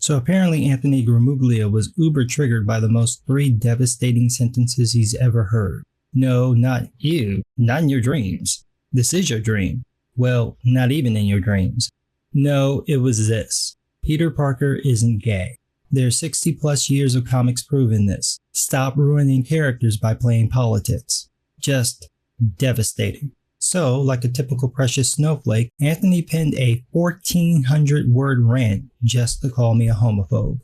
So apparently Anthony Gramuglia was uber triggered by the most 3 devastating sentences he's ever heard. No, not you, not in your dreams. This is your dream. Well, not even in your dreams. No, it was this. Peter Parker isn't gay. There's 60 plus years of comics proving this. Stop ruining characters by playing politics. Just devastating. So, like a typical precious snowflake, Anthony penned a 1,400-word rant just to call me a homophobe.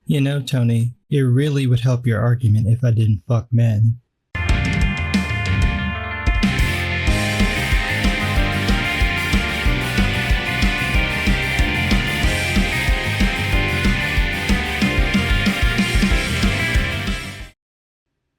You know, Tony, it really would help your argument if I didn't fuck men.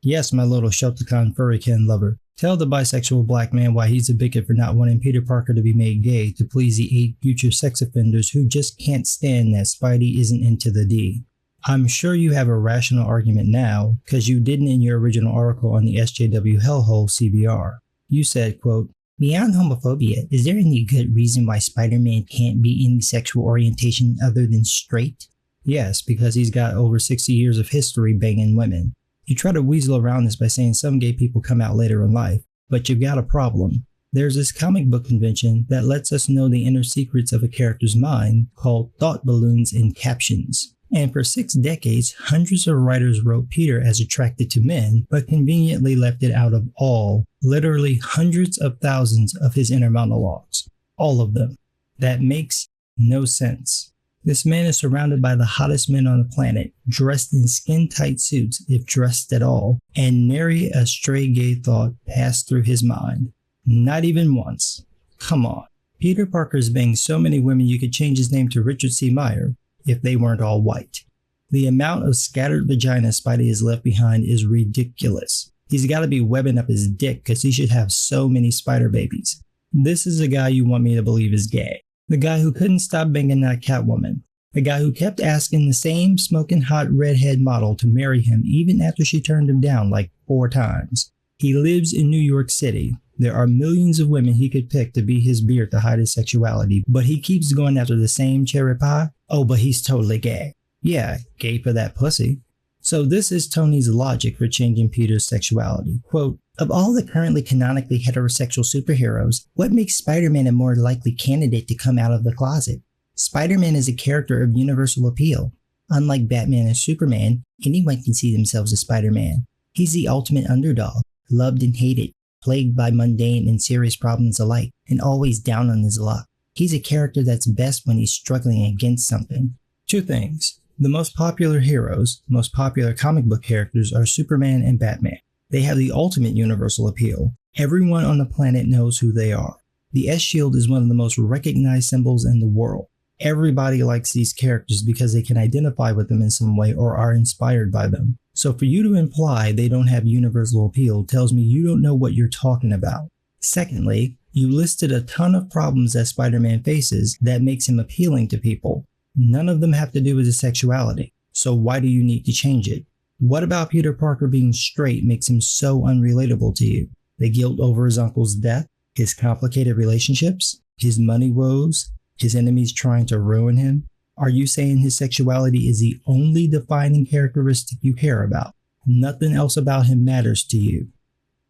Yes, my little Shelticon furrykin lover. Tell the bisexual black man why he's a bigot for not wanting Peter Parker to be made gay to please the 8 future sex offenders who just can't stand that Spidey isn't into the D. I'm sure you have a rational argument now, because you didn't in your original article on the SJW hellhole CBR. You said, quote, "Beyond homophobia, is there any good reason why Spider-Man can't be any sexual orientation other than straight?" Yes, because he's got over 60 years of history banging women. You try to weasel around this by saying some gay people come out later in life, but you've got a problem. There's this comic book convention that lets us know the inner secrets of a character's mind called thought balloons and captions. And for 6 decades, hundreds of writers wrote Peter as attracted to men, but conveniently left it out of all, literally hundreds of thousands of his inner monologues. All of them. That makes no sense. This man is surrounded by the hottest men on the planet, dressed in skin-tight suits, if dressed at all, and nary a stray gay thought passed through his mind. Not even once. Come on. Peter Parker's banged so many women you could change his name to Richard C. Meyer if they weren't all white. The amount of scattered vagina Spidey has left behind is ridiculous. He's got to be webbing up his dick because he should have so many spider babies. This is the guy you want me to believe is gay. The guy who couldn't stop banging that Catwoman. The guy who kept asking the same smoking hot redhead model to marry him even after she turned him down like 4 times. He lives in New York City. There are millions of women he could pick to be his beard to hide his sexuality, but he keeps going after the same cherry pie. Oh, but he's totally gay. Yeah, gay for that pussy. So this is Tony's logic for changing Peter's sexuality. Quote, "Of all the currently canonically heterosexual superheroes, what makes Spider-Man a more likely candidate to come out of the closet? Spider-Man is a character of universal appeal. Unlike Batman and Superman, anyone can see themselves as Spider-Man. He's the ultimate underdog, loved and hated, plagued by mundane and serious problems alike, and always down on his luck. He's a character that's best when he's struggling against something." 2 things. The most popular heroes, most popular comic book characters are Superman and Batman. They have the ultimate universal appeal. Everyone on the planet knows who they are. The S-Shield is one of the most recognized symbols in the world. Everybody likes these characters because they can identify with them in some way or are inspired by them. So for you to imply they don't have universal appeal tells me you don't know what you're talking about. Secondly, you listed a ton of problems that Spider-Man faces that makes him appealing to people. None of them have to do with his sexuality. So why do you need to change it? What about Peter Parker being straight makes him so unrelatable to you? The guilt over his uncle's death? His complicated relationships? His money woes? His enemies trying to ruin him? Are you saying his sexuality is the only defining characteristic you care about? Nothing else about him matters to you.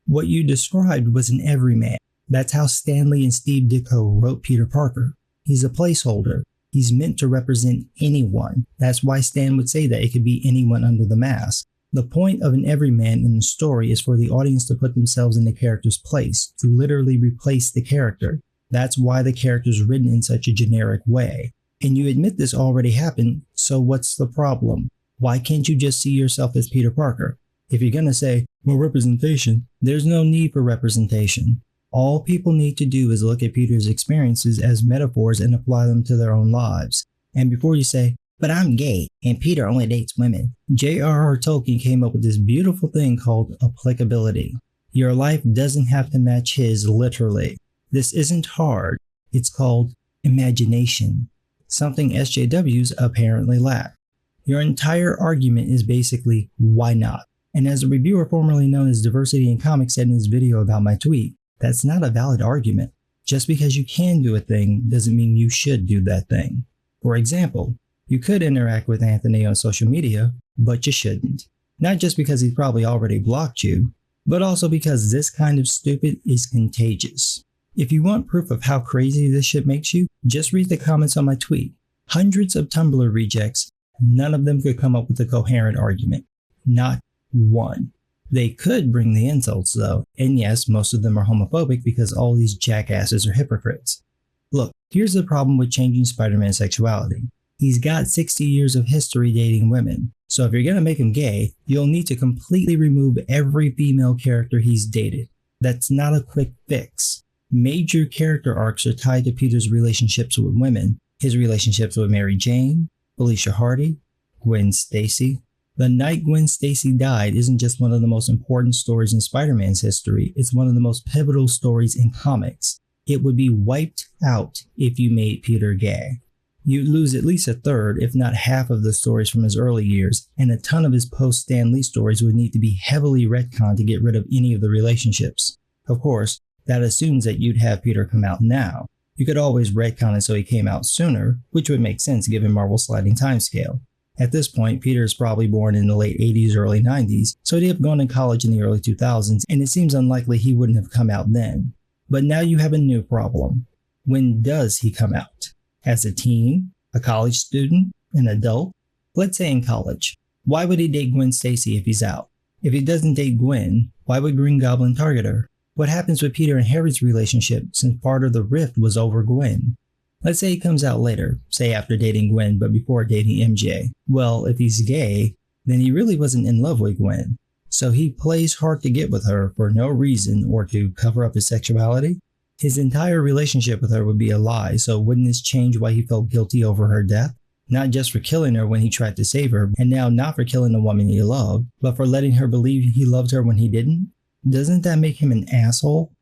What you described was an everyman. That's how Stan Lee and Steve Ditko wrote Peter Parker. He's a placeholder. He's meant to represent anyone. That's why Stan would say that it could be anyone under the mask. The point of an everyman in the story is for the audience to put themselves in the character's place, to literally replace the character. That's why the character's written in such a generic way. And you admit this already happened, so what's the problem? Why can't you just see yourself as Peter Parker? If you're gonna say, well, representation, there's no need for representation. All people need to do is look at Peter's experiences as metaphors and apply them to their own lives. And before you say, but I'm gay and Peter only dates women, J.R.R. Tolkien came up with this beautiful thing called applicability. Your life doesn't have to match his literally. This isn't hard. It's called imagination, something SJWs apparently lack. Your entire argument is basically, why not? And as a reviewer formerly known as Diversity in Comics said in his video about my tweet, that's not a valid argument. Just because you can do a thing doesn't mean you should do that thing. For example, You could interact with Anthony on social media, but you shouldn't. Not just because he's probably already blocked you, but also because this kind of stupid is contagious. If you want proof of how crazy this shit makes you, just read the comments on my tweet. Hundreds of Tumblr rejects, none of them could come up with a coherent argument. Not one. They could bring the insults though, and yes, most of them are homophobic because all these jackasses are hypocrites. Look, here's the problem with changing Spider-Man's sexuality. He's got 60 years of history dating women, so if you're gonna make him gay, you'll need to completely remove every female character he's dated. That's not a quick fix. Major character arcs are tied to Peter's relationships with women, his relationships with Mary Jane, Felicia Hardy, Gwen Stacy. The night Gwen Stacy died isn't just one of the most important stories in Spider-Man's history, it's one of the most pivotal stories in comics. It would be wiped out if you made Peter gay. You'd lose at least a third, if not half of the stories from his early years, and a ton of his post-Stan Lee stories would need to be heavily retconned to get rid of any of the relationships. Of course, that assumes that you'd have Peter come out now. You could always retcon it so he came out sooner, which would make sense given Marvel's sliding timescale. At this point, Peter is probably born in the late 80s or early 90s, so he'd have gone to college in the early 2000s, and it seems unlikely he wouldn't have come out then. But now you have a new problem. When does he come out? As a teen? A college student? An adult? Let's say in college. Why would he date Gwen Stacy if he's out? If he doesn't date Gwen, why would Green Goblin target her? What happens with Peter and Harry's relationship since part of the rift was over Gwen? Let's say he comes out later, say after dating Gwen but before dating MJ. Well, if he's gay, then he really wasn't in love with Gwen. So he plays hard to get with her for no reason or to cover up his sexuality. His entire relationship with her would be a lie, so wouldn't this change why he felt guilty over her death? Not just for killing her when he tried to save her, and now not for killing the woman he loved, but for letting her believe he loved her when he didn't? Doesn't that make him an asshole?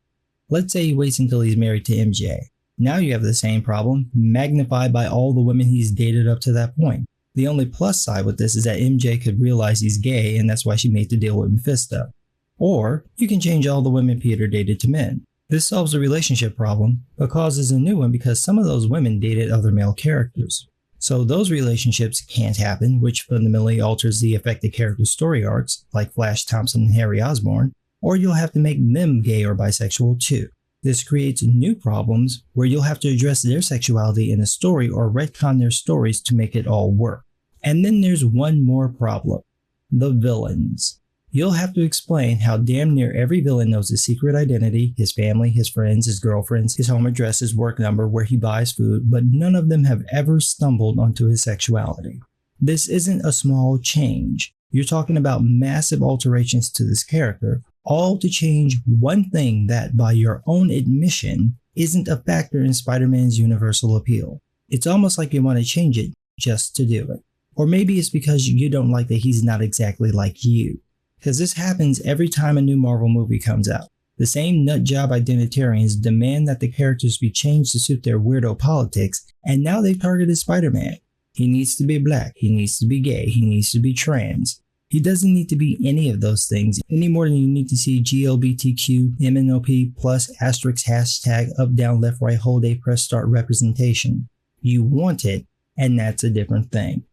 Let's say he waits until he's married to MJ. Now you have the same problem, magnified by all the women he's dated up to that point. The only plus side with this is that MJ could realize he's gay and that's why she made the deal with Mephisto. Or, you can change all the women Peter dated to men. This solves the relationship problem, but causes a new one because some of those women dated other male characters. So those relationships can't happen, which fundamentally alters the affected characters' story arcs, like Flash Thompson and Harry Osborn, or you'll have to make them gay or bisexual too. This creates new problems where you'll have to address their sexuality in a story or retcon their stories to make it all work. And then there's one more problem. The villains. You'll have to explain how damn near every villain knows his secret identity, his family, his friends, his girlfriends, his home address, his work number, where he buys food, but none of them have ever stumbled onto his sexuality. This isn't a small change. You're talking about massive alterations to this character, all to change one thing that, by your own admission, isn't a factor in Spider-Man's universal appeal. It's almost like you want to change it just to do it. Or maybe it's because you don't like that he's not exactly like you. Because this happens every time a new Marvel movie comes out. The same nutjob identitarians demand that the characters be changed to suit their weirdo politics, and now they've targeted Spider-Man. He needs to be black, he needs to be gay, he needs to be trans. He doesn't need to be any of those things any more than you need to see GLBTQ, MNOP, plus asterisk hashtag up down left right whole day press start representation. You want it, and that's a different thing.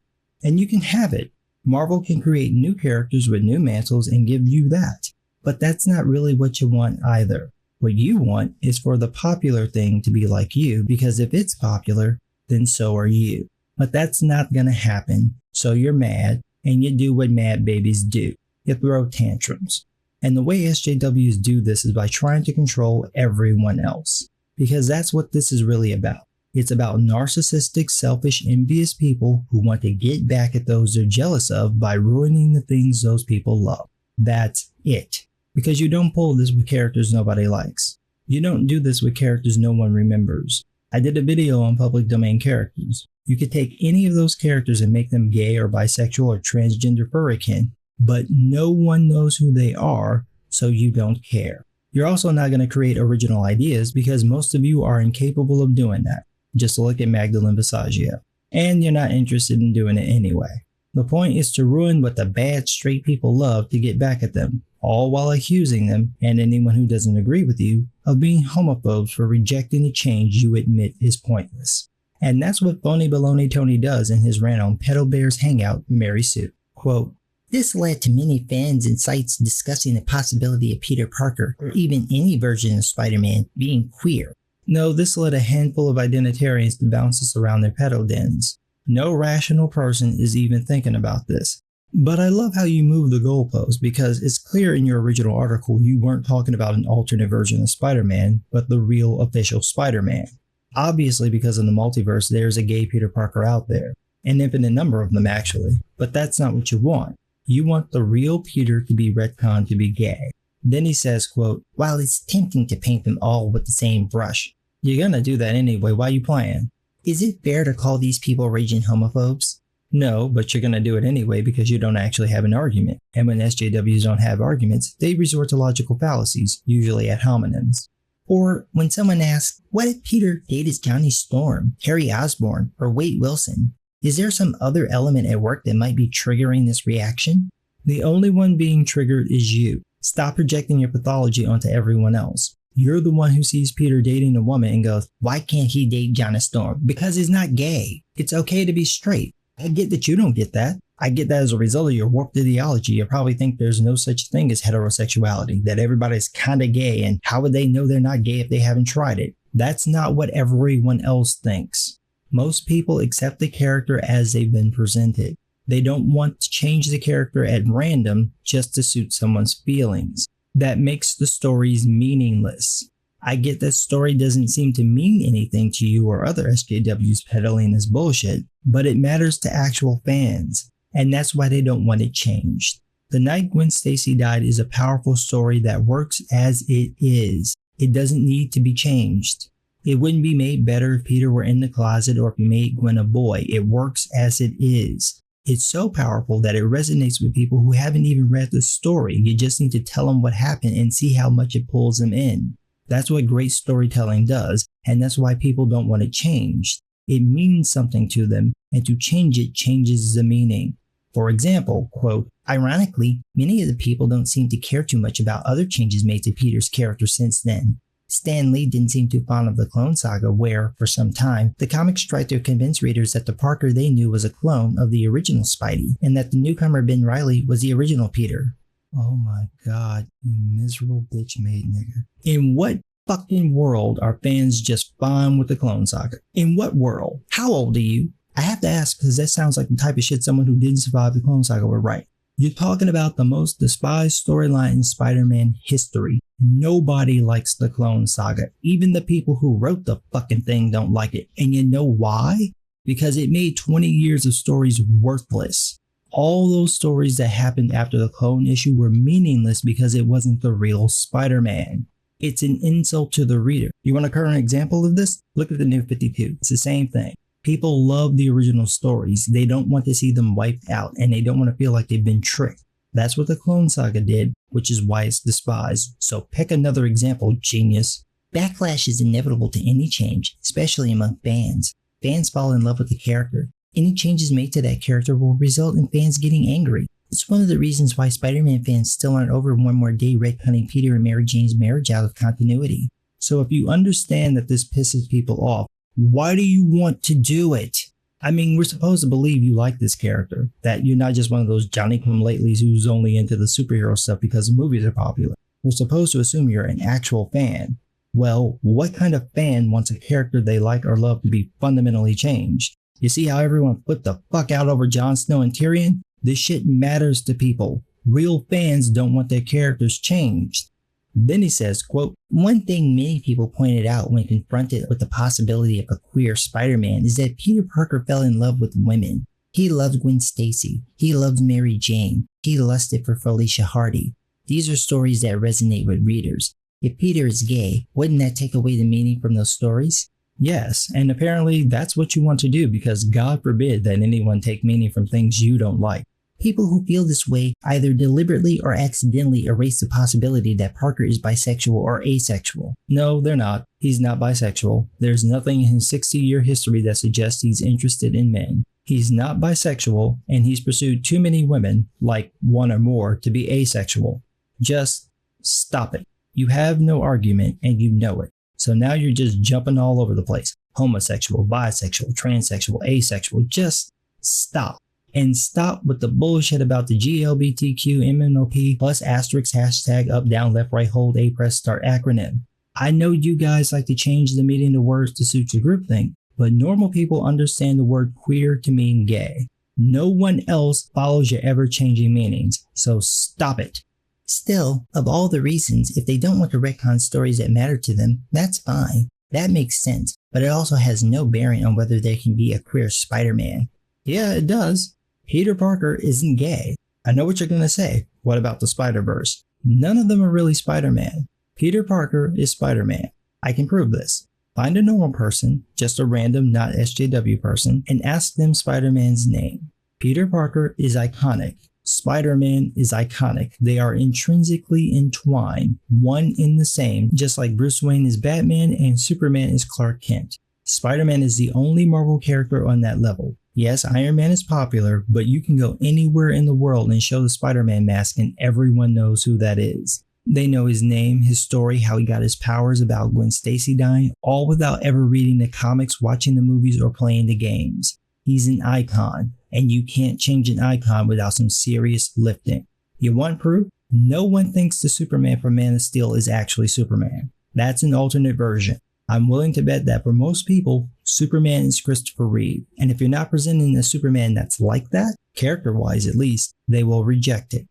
And you can have it. Marvel can create new characters with new mantles and give you that. But that's not really what you want either. What you want is for the popular thing to be like you, because if it's popular, then so are you. But that's not gonna happen, so you're mad, and you do what mad babies do. You throw tantrums. And the way SJWs do this is by trying to control everyone else. Because that's what this is really about. It's about narcissistic, selfish, envious people who want to get back at those they're jealous of by ruining the things those people love. That's it. Because you don't pull this with characters nobody likes. You don't do this with characters no one remembers. I did a video on public domain characters. You could take any of those characters and make them gay or bisexual or transgender furrykin, but no one knows who they are, so you don't care. You're also not going to create original ideas because most of you are incapable of doing that. Just look at Magdalene Visaggio. And you're not interested in doing it anyway. The point is to ruin what the bad straight people love to get back at them, all while accusing them, and anyone who doesn't agree with you, of being homophobes for rejecting a change you admit is pointless. And that's what Phony Baloney Tony does in his rant on Pedo Bear's Hangout, Mary Sue. Quote, "This led to many fans and sites discussing the possibility of Peter Parker, or even any version of Spider-Man, being queer. No, this led a handful of identitarians to bounce us around their pedo dens. No rational person is even thinking about this. But I love how you move the goalpost, because it's clear in your original article you weren't talking about an alternate version of Spider-Man, but the real official Spider-Man. Obviously, because in the multiverse there's a gay Peter Parker out there. An infinite number of them actually. But that's not what you want. You want the real Peter to be retconned to be gay." Then he says, quote, "While it's tempting to paint them all with the same brush, you're gonna do that anyway, why you playing? Is it fair to call these people raging homophobes? No, but you're gonna do it anyway because you don't actually have an argument. And when SJWs don't have arguments, they resort to logical fallacies, usually ad hominems. Or when someone asks, what if Peter dated Johnny Storm, Harry Osborn, or Wade Wilson? Is there some other element at work that might be triggering this reaction? The only one being triggered is you. Stop projecting your pathology onto everyone else. You're the one who sees Peter dating a woman and goes, why can't he date Johnny Storm? Because he's not gay. It's okay to be straight. I get that you don't get that. I get that as a result of your warped ideology. You probably think there's no such thing as heterosexuality, that everybody's kinda gay, and how would they know they're not gay if they haven't tried it? That's not what everyone else thinks. Most people accept the character as they've been presented. They don't want to change the character at random just to suit someone's feelings. That makes the stories meaningless. I get that story doesn't seem to mean anything to you or other SJWs peddling this bullshit, but it matters to actual fans, and that's why they don't want it changed. The Night Gwen Stacy Died is a powerful story that works as it is. It doesn't need to be changed. It wouldn't be made better if Peter were in the closet or if you made Gwen a boy. It works as it is. It's so powerful that it resonates with people who haven't even read the story. You just need to tell them what happened and see how much it pulls them in. That's what great storytelling does, and that's why people don't want it changed. It means something to them, and to change it changes the meaning. For example, quote, ironically, many of the people don't seem to care too much about other changes made to Peter's character since then. Stan Lee didn't seem too fond of the Clone Saga where, for some time, the comics tried to convince readers that the Parker they knew was a clone of the original Spidey, and that the newcomer Ben Reilly was the original Peter. Oh my god, you miserable bitch-made nigger. In what fucking world are fans just fine with the Clone Saga? In what world? How old are you? I have to ask because that sounds like the type of shit someone who didn't survive the Clone Saga would write. You're talking about the most despised storyline in Spider-Man history. Nobody likes the Clone Saga. Even the people who wrote the fucking thing don't like it. And you know why? Because it made 20 years of stories worthless. All those stories that happened after the clone issue were meaningless because it wasn't the real Spider-Man. It's an insult to the reader. You want a current example of this? Look at the New 52. It's the same thing. People love the original stories. They don't want to see them wiped out, and they don't want to feel like they've been tricked. That's what the Clone Saga did, which is why it's despised. So pick another example, genius. Backlash is inevitable to any change, especially among fans. Fans fall in love with the character. Any changes made to that character will result in fans getting angry. It's one of the reasons why Spider-Man fans still aren't over one more day retconning Peter and Mary Jane's marriage out of continuity. So if you understand that this pisses people off, why do you want to do it? I mean, we're supposed to believe you like this character, that you're not just one of those Johnny-come-latelys who's only into the superhero stuff because the movies are popular. We're supposed to assume you're an actual fan. Well, what kind of fan wants a character they like or love to be fundamentally changed? You see how everyone flipped the fuck out over Jon Snow and Tyrion? This shit matters to people. Real fans don't want their characters changed. Then he says, quote, one thing many people pointed out when confronted with the possibility of a queer Spider-Man is that Peter Parker fell in love with women. He loved Gwen Stacy. He loved Mary Jane. He lusted for Felicia Hardy. These are stories that resonate with readers. If Peter is gay, wouldn't that take away the meaning from those stories? Yes, and apparently that's what you want to do because God forbid that anyone take meaning from things you don't like. People who feel this way either deliberately or accidentally erase the possibility that Parker is bisexual or asexual. No, they're not. He's not bisexual. There's nothing in his 60-year history that suggests he's interested in men. He's not bisexual, and he's pursued too many women, like one or more, to be asexual. Just stop it. You have no argument, and you know it. So now you're just jumping all over the place. homosexual, bisexual, transsexual, asexual. Just stop. And stop with the bullshit about the GLBTQ, MNOP, plus asterisk, hashtag, up, down, left, right, hold, A, press, start acronym. I know you guys like to change the meaning of words to suit your groupthink, but normal people understand the word queer to mean gay. No one else follows your ever-changing meanings, so stop it. Still, of all the reasons, if they don't want to retcon stories that matter to them, that's fine. That makes sense, but it also has no bearing on whether there can be a queer Spider-Man. Yeah, it does. Peter Parker isn't gay. I know what you're going to say. What about the Spider-Verse? None of them are really Spider-Man. Peter Parker is Spider-Man. I can prove this. Find a normal person, just a random not SJW person, and ask them Spider-Man's name. Peter Parker is iconic. Spider-Man is iconic. They are intrinsically entwined, one in the same, just like Bruce Wayne is Batman and Superman is Clark Kent. Spider-Man is the only Marvel character on that level. Yes, Iron Man is popular, but you can go anywhere in the world and show the Spider-Man mask and everyone knows who that is. They know his name, his story, how he got his powers, about Gwen Stacy dying, all without ever reading the comics, watching the movies, or playing the games. He's an icon, and you can't change an icon without some serious lifting. You want proof? No one thinks the Superman from Man of Steel is actually Superman. That's an alternate version. I'm willing to bet that for most people, Superman is Christopher Reeve, and if you're not presenting a Superman that's like that, character-wise at least, they will reject it.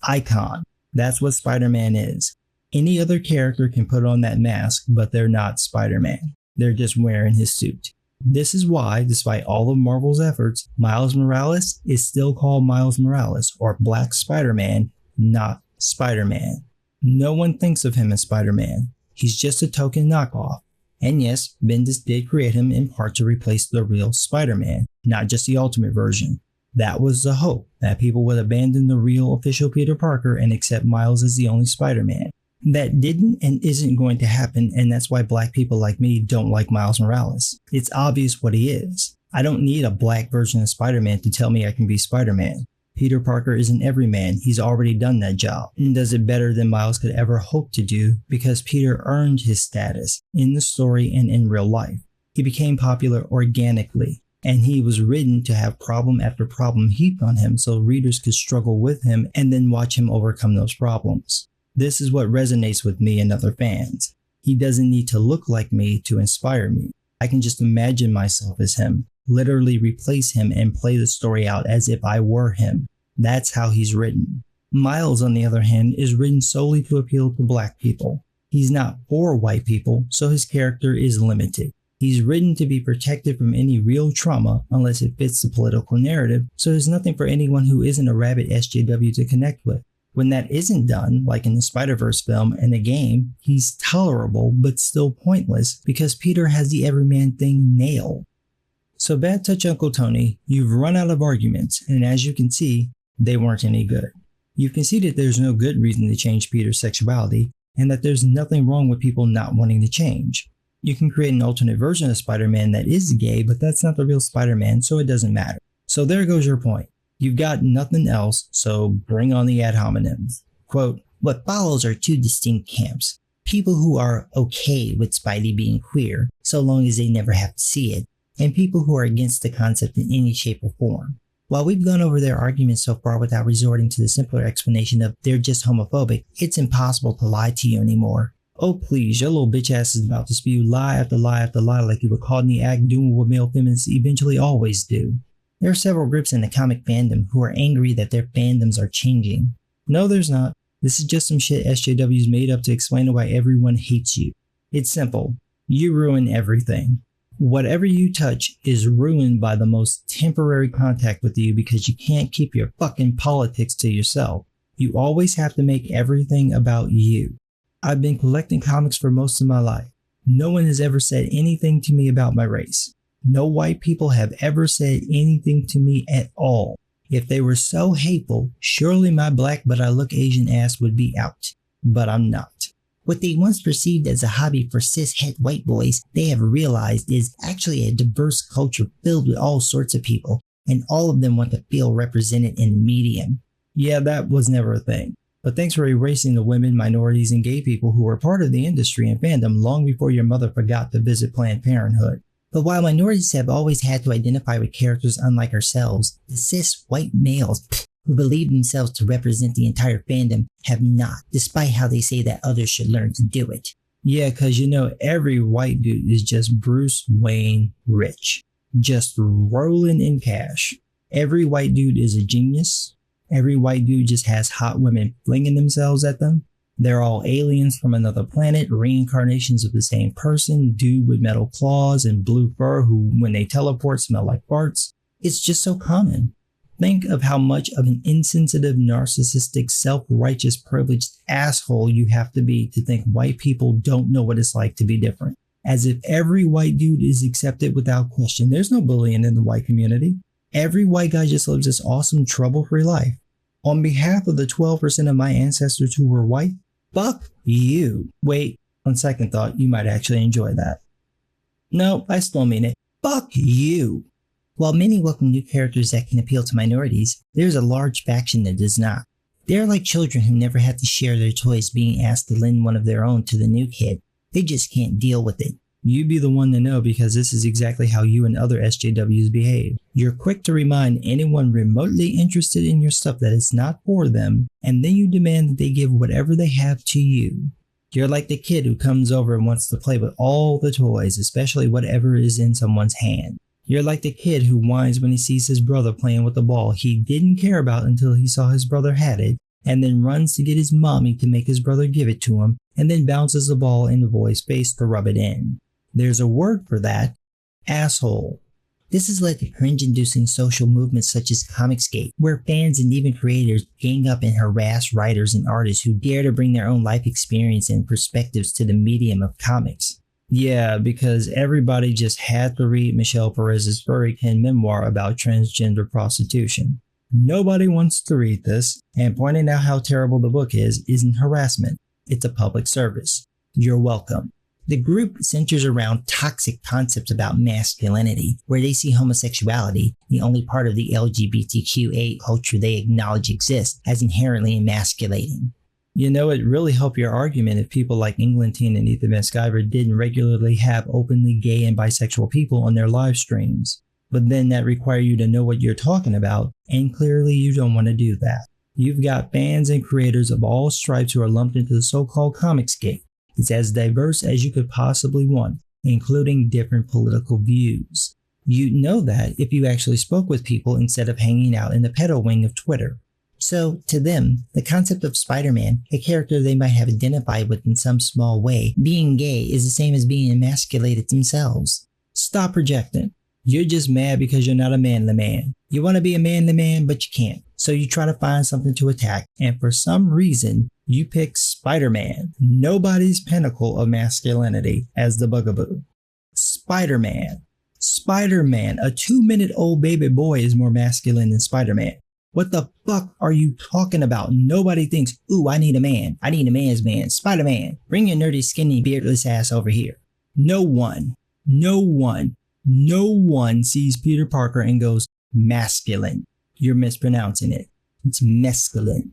Icon. That's what Spider-Man is. Any other character can put on that mask, but they're not Spider-Man. They're just wearing his suit. This is why, despite all of Marvel's efforts, Miles Morales is still called Miles Morales, or Black Spider-Man, not Spider-Man. No one thinks of him as Spider-Man. He's just a token knockoff. And yes, Bendis did create him in part to replace the real Spider-Man, not just the Ultimate version. That was the hope, that people would abandon the real official Peter Parker and accept Miles as the only Spider-Man. That didn't and isn't going to happen, and that's why black people like me don't like Miles Morales. It's obvious what he is. I don't need a black version of Spider-Man to tell me I can be Spider-Man. Peter Parker is an everyman. He's already done that job and does it better than Miles could ever hope to do because Peter earned his status in the story and in real life. He became popular organically, and he was written to have problem after problem heaped on him so readers could struggle with him and then watch him overcome those problems. This is what resonates with me and other fans. He doesn't need to look like me to inspire me. I can just imagine myself as him, literally replace him and play the story out as if I were him. That's how he's written. Miles, on the other hand, is written solely to appeal to black people. He's not for white people, so his character is limited. He's written to be protected from any real trauma unless it fits the political narrative, so there's nothing for anyone who isn't a rabid SJW to connect with. When that isn't done, like in the Spider-Verse film and the game, he's tolerable but still pointless because Peter has the everyman thing nailed. So Bad Touch Uncle Tony, you've run out of arguments, and as you can see, they weren't any good. You've conceded there's no good reason to change Peter's sexuality, and that there's nothing wrong with people not wanting to change. You can create an alternate version of Spider-Man that is gay, but that's not the real Spider-Man, so it doesn't matter. So there goes your point. You've got nothing else, so bring on the ad hominems. Quote, what follows are two distinct camps. People who are okay with Spidey being queer, so long as they never have to see it, and people who are against the concept in any shape or form. While we've gone over their arguments so far without resorting to the simpler explanation of they're just homophobic, it's impossible to lie to you anymore. Oh please, your little bitch ass is about to spew lie after lie after lie like you were caught in the act doing what male feminists eventually always do. There are several groups in the comic fandom who are angry that their fandoms are changing. No, there's not. This is just some shit SJWs made up to explain why everyone hates you. It's simple. You ruin everything. Whatever you touch is ruined by the most temporary contact with you because you can't keep your fucking politics to yourself. You always have to make everything about you. I've been collecting comics for most of my life. No one has ever said anything to me about my race. No white people have ever said anything to me at all. If they were so hateful, surely my black but I look Asian ass would be out. But I'm not. What they once perceived as a hobby for cis-het white boys, they have realized is actually a diverse culture filled with all sorts of people, and all of them want to feel represented in the medium. Yeah, that was never a thing. But thanks for erasing the women, minorities, and gay people who were part of the industry and fandom long before your mother forgot to visit Planned Parenthood. But while minorities have always had to identify with characters unlike ourselves, the cis white males who believe themselves to represent the entire fandom have not, despite how they say that others should learn to do it. Yeah, cause every white dude is just Bruce Wayne rich. Just rolling in cash. Every white dude is a genius. Every white dude just has hot women flinging themselves at them. They're all aliens from another planet, reincarnations of the same person, dude with metal claws and blue fur who, when they teleport, smell like farts. It's just so common. Think of how much of an insensitive, narcissistic, self-righteous, privileged asshole you have to be to think white people don't know what it's like to be different. As if every white dude is accepted without question. There's no bullying in the white community. Every white guy just lives this awesome, trouble-free life. On behalf of the 12% of my ancestors who were white, fuck you. Wait, on second thought, you might actually enjoy that. No, I still mean it. Fuck you. While many welcome new characters that can appeal to minorities, there's a large faction that does not. They're like children who never had to share their toys being asked to lend one of their own to the new kid. They just can't deal with it. You'd be the one to know because this is exactly how you and other SJWs behave. You're quick to remind anyone remotely interested in your stuff that it's not for them, and then you demand that they give whatever they have to you. You're like the kid who comes over and wants to play with all the toys, especially whatever is in someone's hand. You're like the kid who whines when he sees his brother playing with the ball he didn't care about until he saw his brother had it, and then runs to get his mommy to make his brother give it to him, and then bounces the ball in the boy's face to rub it in. There's a word for that: asshole. This has led to cringe-inducing social movements such as Comicsgate, where fans and even creators gang up and harass writers and artists who dare to bring their own life experience and perspectives to the medium of comics. Yeah, because everybody just had to read Michelle Perez's Furrykin memoir about transgender prostitution. Nobody wants to read this, and pointing out how terrible the book is isn't harassment. It's a public service. You're welcome. The group centers around toxic concepts about masculinity, where they see homosexuality, the only part of the LGBTQA culture they acknowledge exists, as inherently emasculating. It'd really help your argument if people like Englentine and Ethan Van Sciver didn't regularly have openly gay and bisexual people on their live streams. But then that requires you to know what you're talking about, and clearly you don't want to do that. You've got fans and creators of all stripes who are lumped into the so-called Comicsgate. It's as diverse as you could possibly want, including different political views. You'd know that if you actually spoke with people instead of hanging out in the pedo wing of Twitter. So, to them, the concept of Spider-Man, a character they might have identified with in some small way, being gay is the same as being emasculated themselves. Stop projecting. You're just mad because you're not a manly man. You want to be a manly man, but you can't. So you try to find something to attack, and for some reason, you pick Spider-Man, nobody's pinnacle of masculinity, as the bugaboo. Spider-Man. Spider-Man, a 2-minute-old baby boy is more masculine than Spider-Man. What the fuck are you talking about? Nobody thinks, ooh, I need a man. I need a man's man. Spider-Man, bring your nerdy, skinny, beardless ass over here. No one sees Peter Parker and goes, masculine. You're mispronouncing it. It's mescaline.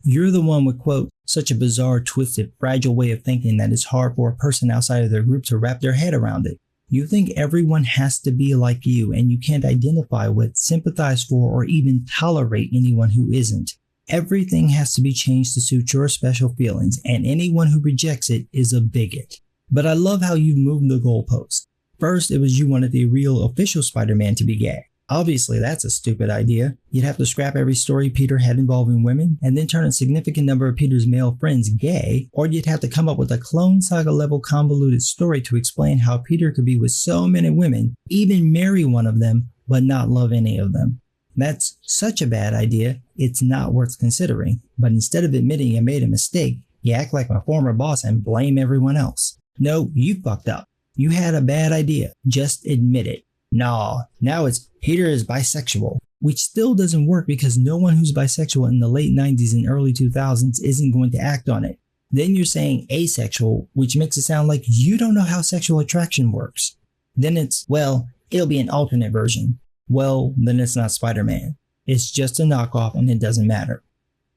You're the one with, quote, such a bizarre, twisted, fragile way of thinking that it's hard for a person outside of their group to wrap their head around it. You think everyone has to be like you, and you can't identify with, sympathize for, or even tolerate anyone who isn't. Everything has to be changed to suit your special feelings, and anyone who rejects it is a bigot. But I love how you've moved the goalpost. First, it was you wanted the real official Spider-Man to be gay. Obviously, that's a stupid idea. You'd have to scrap every story Peter had involving women, and then turn a significant number of Peter's male friends gay, or you'd have to come up with a Clone Saga level convoluted story to explain how Peter could be with so many women, even marry one of them, but not love any of them. That's such a bad idea, it's not worth considering, but instead of admitting you made a mistake, you act like my former boss and blame everyone else. No, you fucked up. You had a bad idea, just admit it. Nah, now it's Peter is bisexual, which still doesn't work because no one who's bisexual in the late 90s and early 2000s isn't going to act on it. Then you're saying asexual, which makes it sound like you don't know how sexual attraction works. Then it's, well, it'll be an alternate version. Well, then it's not Spider-Man. It's just a knockoff and it doesn't matter.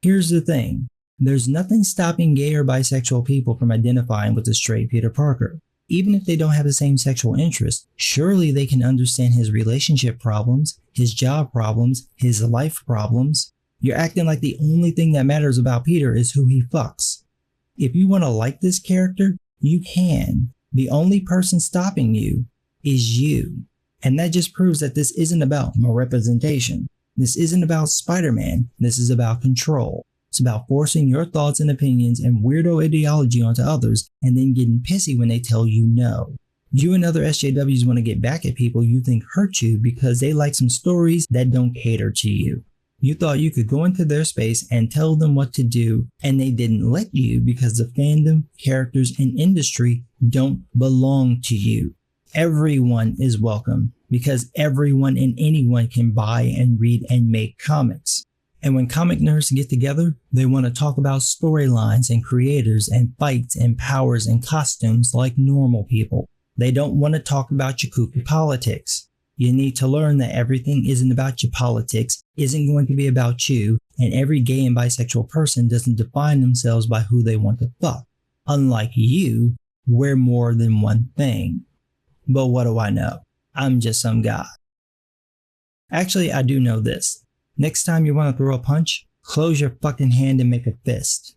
Here's the thing. There's nothing stopping gay or bisexual people from identifying with the straight Peter Parker. Even if they don't have the same sexual interest, surely they can understand his relationship problems, his job problems, his life problems. You're acting like the only thing that matters about Peter is who he fucks. If you want to like this character, you can. The only person stopping you is you. And that just proves that this isn't about more representation. This isn't about Spider-Man. This is about control. It's about forcing your thoughts and opinions and weirdo ideology onto others and then getting pissy when they tell you no. You and other SJWs want to get back at people you think hurt you because they like some stories that don't cater to you. You thought you could go into their space and tell them what to do, and they didn't let you because the fandom, characters, and industry don't belong to you. Everyone is welcome because everyone and anyone can buy and read and make comics. And when comic nerds get together, they want to talk about storylines and creators and fights and powers and costumes like normal people. They don't want to talk about your kooky politics. You need to learn that everything isn't about your politics, isn't going to be about you, and every gay and bisexual person doesn't define themselves by who they want to fuck. Unlike you, we're more than one thing. But what do I know? I'm just some guy. Actually, I do know this. Next time you want to throw a punch, close your fucking hand and make a fist.